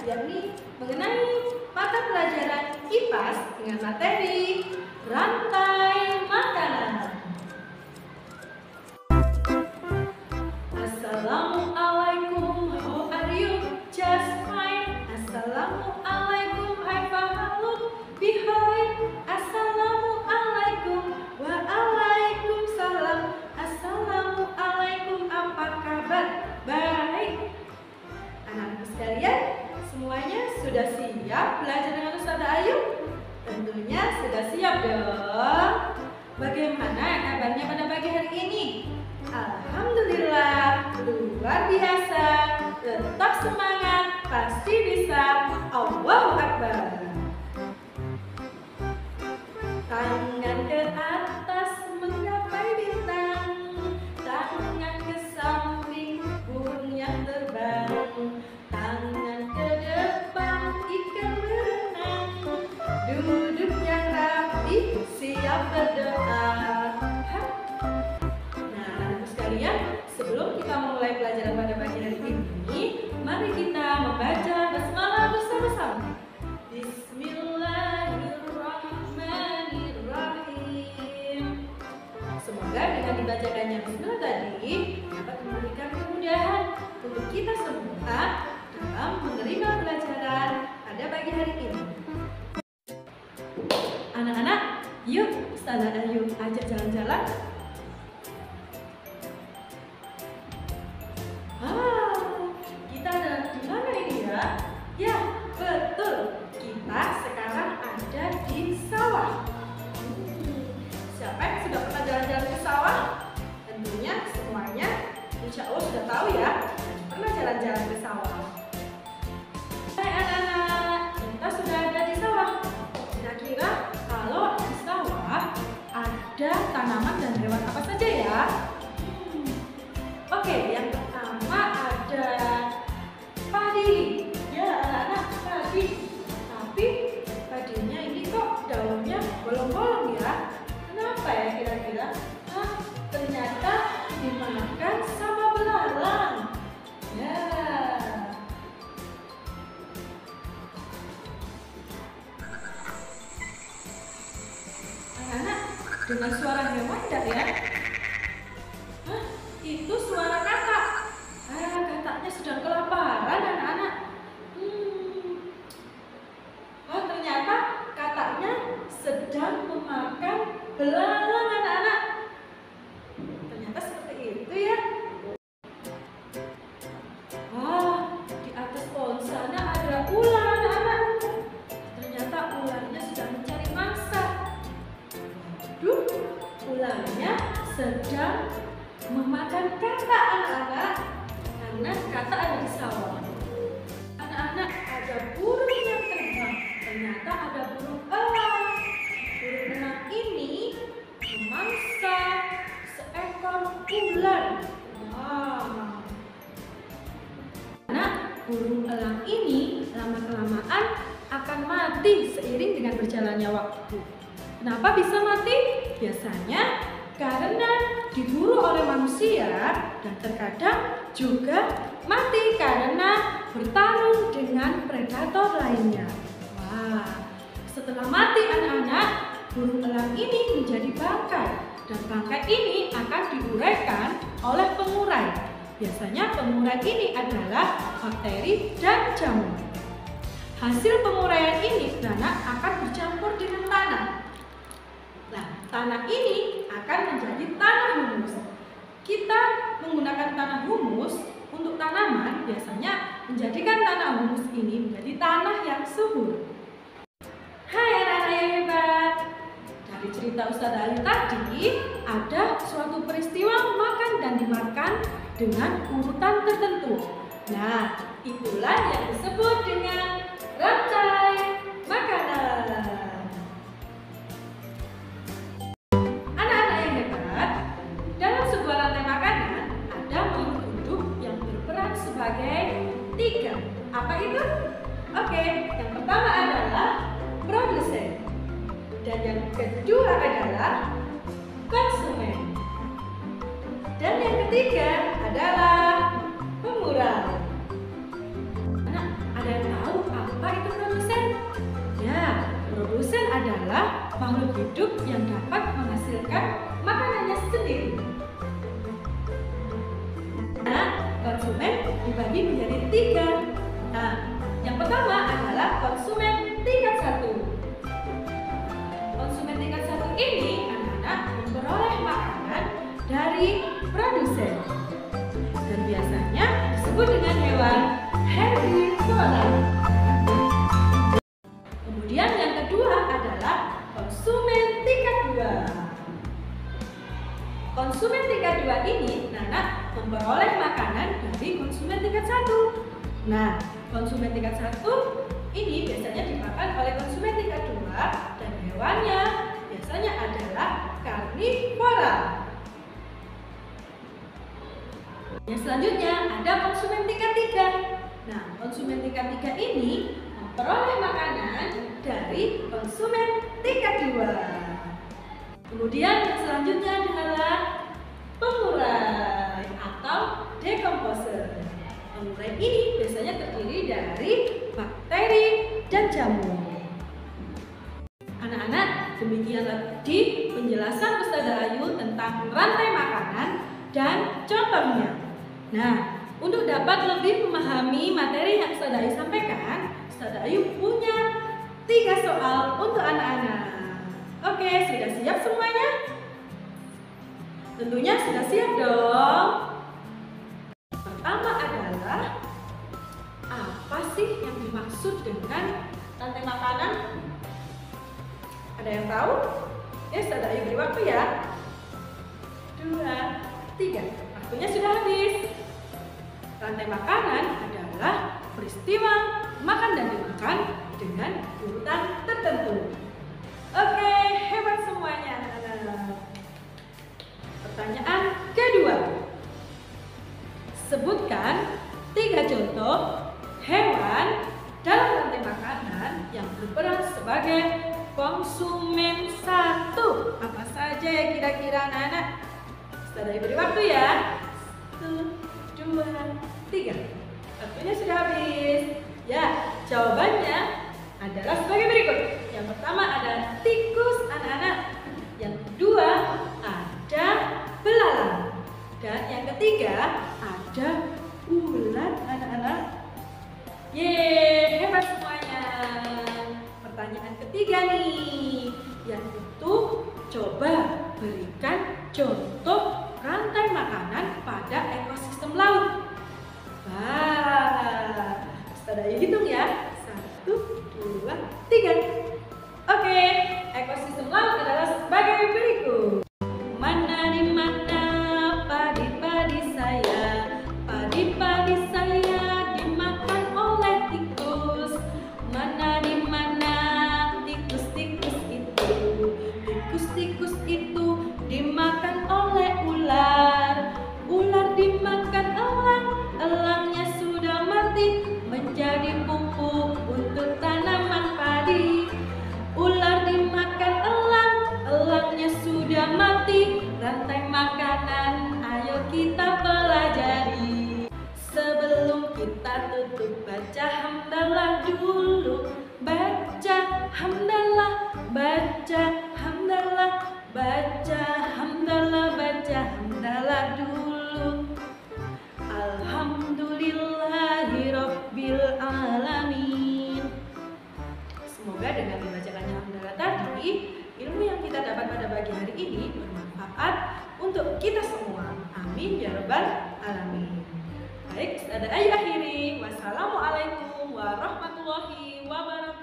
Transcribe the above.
yakni mengenai mata pelajaran IPAS dengan materi rantai makanan. Assalamualaikum, how are you? Just fine. Assalamualaikum, I follow behind. Assalamualaikum, waalaikumsalam. Assalamualaikum, apa kabar? Baik. Anak-anak sekalian, semuanya sudah siap belajar dengan Ustazah Ayu? Tentunya sudah siap dong. Bagaimana kabarnya pada pagi hari ini? Alhamdulillah, luar biasa. Tetap semangat, pasti bisa. Allahu Akbar. Tangan ke atas menggapai bintang, tangan ke samping burung yang terbang, tangan ke depan ikan berenang, duduk yang rapi siap berdoa. Nah, anak sekalian, sebelum kita mulai pelajaran pada pagi hari ini, mari kita membaca basmalah bersama-sama. Bismillahirrahmanirrahim. Semoga dengan dibacakannya bismillah tadi dapat memberikan kemudahan untuk kita semua dalam menerima pelajaran pada pagi hari ini. Anak-anak, yuk Ustazah Ayu ajak jalan-jalan. Kita ada di mana ini ya? Ya, betul. Kita sekarang ada di sawah. Siapa yang sudah pernah jalan-jalan ke sawah? Tentunya semuanya insya Allah sudah tahu ya, pernah jalan-jalan ke sawah. Hai anak-anak, kita sudah ada di sawah. Kira-kira kalau di sawah ada tanaman dan hewan apa saja ya? Oke, yang pertama ada padi. Ya anak-anak, padi. Tapi padinya ini kok daunnya bolong-bolong ya? Kenapa ya kira-kira? Ternyata dimakan sama belalang. Ya. Anak-anak, dengan suara hewan enggak ya? Itu suara katak. Kataknya sedang kelaparan anak-anak. Ternyata kataknya sedang memakan belalang anak-anak. Ternyata seperti itu ya. Di atas pohon sana ada ular anak-anak. Ternyata ularnya sedang mencari mangsa. Ularnya sedang memakan katak anak-anak. Karena katak ada di sawah. Anak-anak, ada burung yang terbang. Ternyata ada burung elang. Burung elang ini memangsa seekor ular. Anak, burung elang ini lama-kelamaan akan mati seiring dengan berjalannya waktu. Kenapa bisa mati? Biasanya karena diburu oleh manusia dan terkadang juga mati karena bertarung dengan predator lainnya. Setelah mati anak-anak, burung elang ini menjadi bangkai dan bangkai ini akan diuraikan oleh pengurai. Biasanya pengurai ini adalah bakteri dan jamur. Hasil penguraian ini akan bercampur dengan tanah. Nah, tanah ini akan menjadi tanah humus. Kita menggunakan tanah humus untuk tanaman, biasanya menjadikan tanah humus ini menjadi tanah yang subur. Hai anak-anak yang hebat. Dari cerita Ustazah Ayu tadi, ada suatu peristiwa makan dan dimakan dengan urutan tertentu. Nah, itulah yang disebut dengan rantai makanan. Anak-anak yang hebat, dalam sebuah rantai makanan ada makhluk hidup yang berperan sebagai 3. Apa itu? Oke, yang pertama adalah produsen. Dan yang kedua adalah konsumen. Dan yang ketiga adalah pemurah. Anak, ada yang tahu adalah makhluk hidup yang dapat menghasilkan makanannya sendiri. Nah, konsumen dibagi menjadi 3. Nah, yang pertama adalah konsumen tingkat 1. Konsumen tingkat 1 ini anak-anak memperoleh makanan dari produsen dan biasanya disebut dengan hewan herbivora. Kemudian yang kedua adalah konsumen tingkat 2. Konsumen tingkat 2 ini anak memperoleh makanan dari konsumen tingkat 1. Nah, konsumen tingkat 1 ini biasanya dimakan oleh konsumen tingkat 2 dan hewannya biasanya adalah karnivora. Yang selanjutnya ada konsumen tingkat 3. Nah, konsumen tingkat 3 ini memperoleh makanan dari konsumen tingkat 2. Kemudian yang selanjutnya adalah pengurai atau decomposer. Pengurai ini biasanya terdiri dari bakteri dan jamur. Anak-anak, demikianlah tadi penjelasan Ustazah Ayu tentang rantai makanan dan contohnya. Nah, untuk dapat lebih memahami materi yang Ustazah Ayu sampaikan, Ustazah Ayu punya 3 soal untuk anak-anak. Oke, sudah siap semuanya? Tentunya sudah siap dong. Pertama adalah, apa sih yang dimaksud dengan rantai makanan? Ada yang tahu? Ya, Ustazah Ayu beri waktu ya. 2, 3. Waktunya sudah habis. Rantai makanan adalah peristiwa makan dan dimakan dengan urutan tertentu. Oke, hebat semuanya. Pertanyaan kedua. Sebutkan 3 contoh hewan dalam rantai makanan yang berperan sebagai konsumen 1. Apa saja ya kira-kira anak-anak? Ustazah beri waktu ya. 1, 2, 3. Waktunya sudah habis. Ya, jawabannya adalah sebagai berikut. Yang pertama ada tikus anak-anak. Yang kedua ada belalang. Dan yang ketiga ada ulat anak-anak. Yeay, hebat semuanya. Pertanyaan ketiga nih, yaitu coba berikan contoh rantai makanan pada ekosistem laut. Wah, Ustazah Ayu hitung ya. 1, 2, 3. Oke, ekosistem laut adalah sebagai berikut. Mana di mana padi-padi saya, padi-padi saya dimakan oleh tikus. Mana di mana tikus-tikus itu, tikus-tikus itu dimakan oleh ular. Ular dimakan elang, elangnya sudah mati menjadi pupuk untuk tanaman padi. Ular dimakan elang, elangnya sudah mati. Rantai makanan, ayo kita pelajari. Sebelum kita tutup, baca hamdalah dulu. Baca hamdalah, baca hamdalah, baca hamdalah, baca hamdalah dulu. Alhamdulillahirabbil alamin. Semoga dengan dibacakannya hamdalah tadi, ilmu yang kita dapat pada pagi hari ini bermanfaat untuk kita semua. Amin ya rabbal alamin. Baik, Ustazah Ayu akhiri. Wassalamualaikum warahmatullahi wabarakatuh.